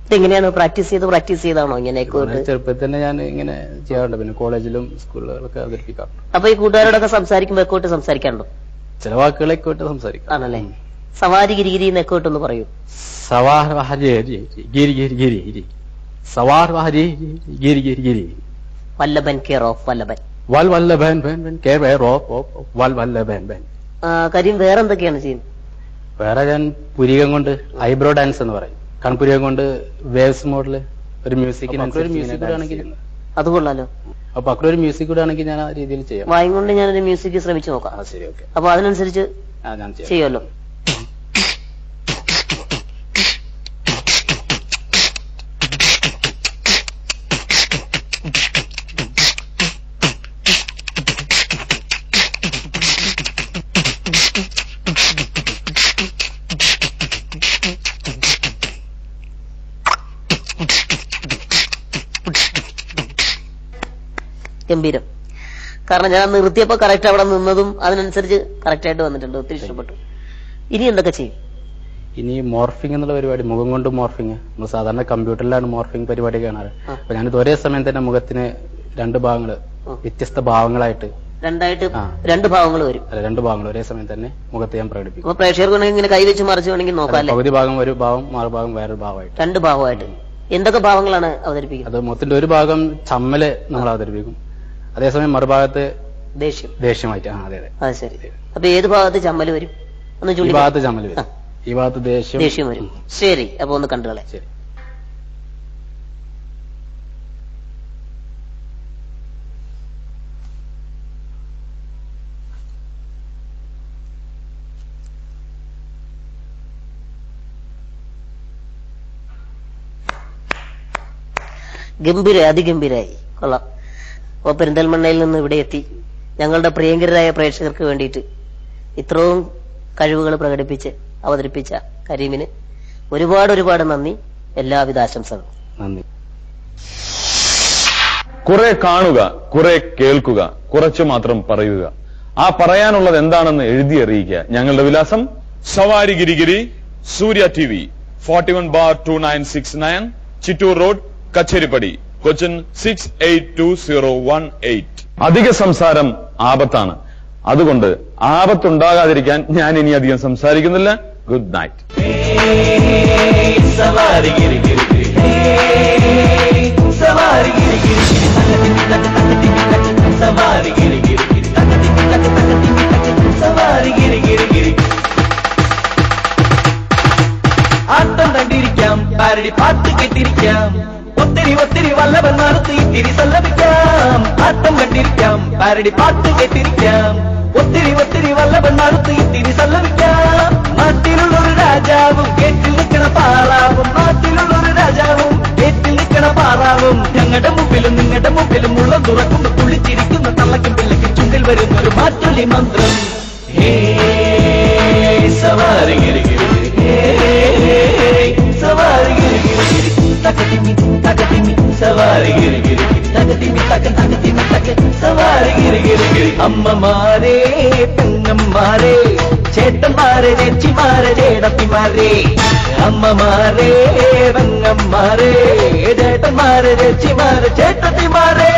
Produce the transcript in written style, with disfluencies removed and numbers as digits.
ഇതെങ്ങനെയാണ് പ്രാക്ടീസ് ചെയ്താണോ ഇങ്ങനെ? ചെറുപ്പത്തിൽ തന്നെ ഞാൻ ഇങ്ങനെ ചെയ്യാറുണ്ട്, പിന്നെ കോളേജിലും സ്കൂളുകളൊക്കെ അവതരിപ്പിക്കാറുണ്ട്. അപ്പൊ ഈ കൂട്ടുകാരോടൊക്കെ സംസാരിക്കുമ്പോ എക്കോട്ട് സംസാരിക്കാറുണ്ടോ? ചില വാക്കുകൾ എക്കോട്ട് സംസാരിക്കാം. ആണല്ലേ? സവാരി ഗിരിഗിരി എന്ന് എക്കോട്ടൊന്ന് പറയൂ. സവാർ വഹരി ഗിരി ഗിരി ഗിരി ഗിരി സവാർ വഹരി ഗിരി ഗിരി ഗിരി വല്ലഭൻ കെയർ ഓഫ് വല്ലഭൻ വൽ വല്ലഭൻ കെയർ ഓഫ് വൽ വല്ലഭൻ. കാര്യം വേറെ എന്തൊക്കെയാണ് ചെയ്യുന്നത്? വേറെ ഞാൻ പുരികം കൊണ്ട് ഐബ്രോ ഡാൻസ് എന്ന് പറയും. കൺപുരികം കൊണ്ട് വേവ്സ് മോഡല് ഒരു മ്യൂസിക് ആണെങ്കിൽ അത് കൊള്ളാലോ. അപ്പൊ അక్కడ ഒരു മ്യൂസിക് കൂടെ ആണെങ്കിൽ ഞാൻ ആ രീതിയിൽ ചെയ്യാം. വായും കൊണ്ട് ഞാനൊരു മ്യൂസിക് ശ്രമിച്ചു നോക്കാം. ശരി, ഓക്കെ. അപ്പൊ അതിനനുസരിച്ച് ചെയ്യുമല്ലോ. ഗംഭീരം. കാരണം ഞാൻ നിർത്തിയപ്പോ കറക്റ്റ് അവിടെ നിന്നതും അതിനനുസരിച്ച് കറക്റ്റ് ആയിട്ട് വന്നിട്ടുണ്ട്. ഒത്തിരി ഇഷ്ടപ്പെട്ടു. ഇനി എന്തൊക്കെ ചെയ്യും? ഇനി മോർഫിംഗ് എന്നുള്ള പരിപാടി, മുഖം കൊണ്ട് മോർഫിംഗ്. നമ്മൾ സാധാരണ കമ്പ്യൂട്ടറിലാണ് മോർഫിംഗ് പരിപാടി കാണാറ്. അപ്പൊ ഞാനിത് ഒരേ സമയം തന്നെ മുഖത്തിന് രണ്ട് ഭാഗങ്ങള് വ്യത്യസ്ത ഭാവങ്ങളായിട്ട് രണ്ട് ഭാഗങ്ങൾ വരും. രണ്ട് ഭാഗങ്ങൾ ഒരേ സമയം തന്നെ മുഖത്ത് ഞാൻ പ്രകടിപ്പിക്കും. അപ്പൊ പ്രേക്ഷകർക്ക് ഇങ്ങനെ കൈവച്ച് മറിച്ച് വേണമെങ്കിൽ നോക്കാം. പകുതി ഭാഗം ഒരു ഭാവം, മറുഭാഗം വേറൊരു ഭാവമായിട്ട്, രണ്ട് ഭാഗമായിട്ട്. എന്തൊക്കെ ഭാവങ്ങളാണ് അവതരിപ്പിക്കുന്നത്? അത് മുഖത്തിന്റെ ഒരു ഭാഗം ചമ്മല് നമ്മൾ അവതരിപ്പിക്കും, അതേസമയം മറുഭാഗത്ത് ദേഷ്യമായിട്ട്. അതെ അതെ. അത് ശരി. അപ്പൊ ഏത് ഭാഗത്ത് ചമ്മല് വരും? ഈ ഭാഗത്ത് ചമ്മല് വരും, ഈ ഭാഗത്ത് ദേഷ്യം വരും. ശരി, അപ്പൊ ഒന്ന് കണ്ടുകളെ. ശരി. അതിഗംഭീരായി. കൊള്ളാം. അപ്പൊ പെരിന്തൽമണ്ണയിൽ നിന്ന് ഇവിടെ എത്തി ഞങ്ങളുടെ പ്രിയങ്കരായ പ്രേക്ഷകർക്ക് വേണ്ടിയിട്ട് ഇത്രയും കഴിവുകൾ പ്രകടിപ്പിച്ച് അവതരിപ്പിച്ച കരീമിന് ഒരുപാട് നന്ദി. എല്ലാവിധ ആശംസകളും. നന്ദി. കുറെ കാണുക, കുറെ കേൾക്കുക, കുറച്ചു മാത്രം പറയുക. ആ പറയാനുള്ളത് എന്താണെന്ന് എഴുതി അറിയിക്കുക. ഞങ്ങളുടെ വിലാസം: സവാരി ഗിരിഗിരി, സൂര്യ TV, 41/2969, ചിറ്റൂർ റോഡ്, കച്ചേരിപ്പടി, കൊച്ചിൻ 682018. അധിക സംസാരം ആപത്താണ്. അതുകൊണ്ട് ആപത്തുണ്ടാകാതിരിക്കാൻ ഞാൻ ഇനി അധികം സംസാരിക്കുന്നില്ല. Good night. ആട്ടം കണ്ടിരിക്കാം, പാരടി പാട്ട് കേട്ടിരിക്കാം, ഒത്തിരി വല്ലഭൻ നടത്തി ഇത്തിരി സല്ലപിക്കാം. ആട്ടം കണ്ടിരിക്കാം, പാരടി പാട്ട് കേട്ടിരിക്കാം, ഒത്തിരി വല്ലഭൻ നടത്തി ഇത്തിരി സല്ലപിക്കാം. നാട്ടിലുള്ളൊരു രാജാവും കേട്ടിൽ നിൽക്കണ പാറാവും, നാട്ടിലുള്ളൊരു രാജാവും കേട്ടിൽ നിൽക്കണ പാറാവും. ഞങ്ങളുടെ മുമ്പിലും നിങ്ങളുടെ മുമ്പിലും ഉള്ള തുറക്കുന്ന തുള്ളിച്ചിരിക്കുന്ന തള്ളക്കും പിള്ളയ്ക്കും ചുണ്ടിൽ വരുന്നൊരു മാറ്റൊലി മന്ത്രം. ഹേ സവാരി ഗിരിഗിരി, സവാരി ഗിരിഗിരി, തകതിമി സവാരി ഗിരിഗിരി, തകതിമി തക സവാരി ഗിരിഗിരി. അമ്മമാരെ, പെങ്ങന്മാരെ, ചേട്ടന്മാരെ, ചേച്ചിമാരെ, ചേടത്തിമാരെ, അമ്മമാരെ, പെങ്ങന്മാരെ, ചേട്ടന്മാരെ, ചേച്ചിമാരെ, ചേട്ടത്തിമാരെ.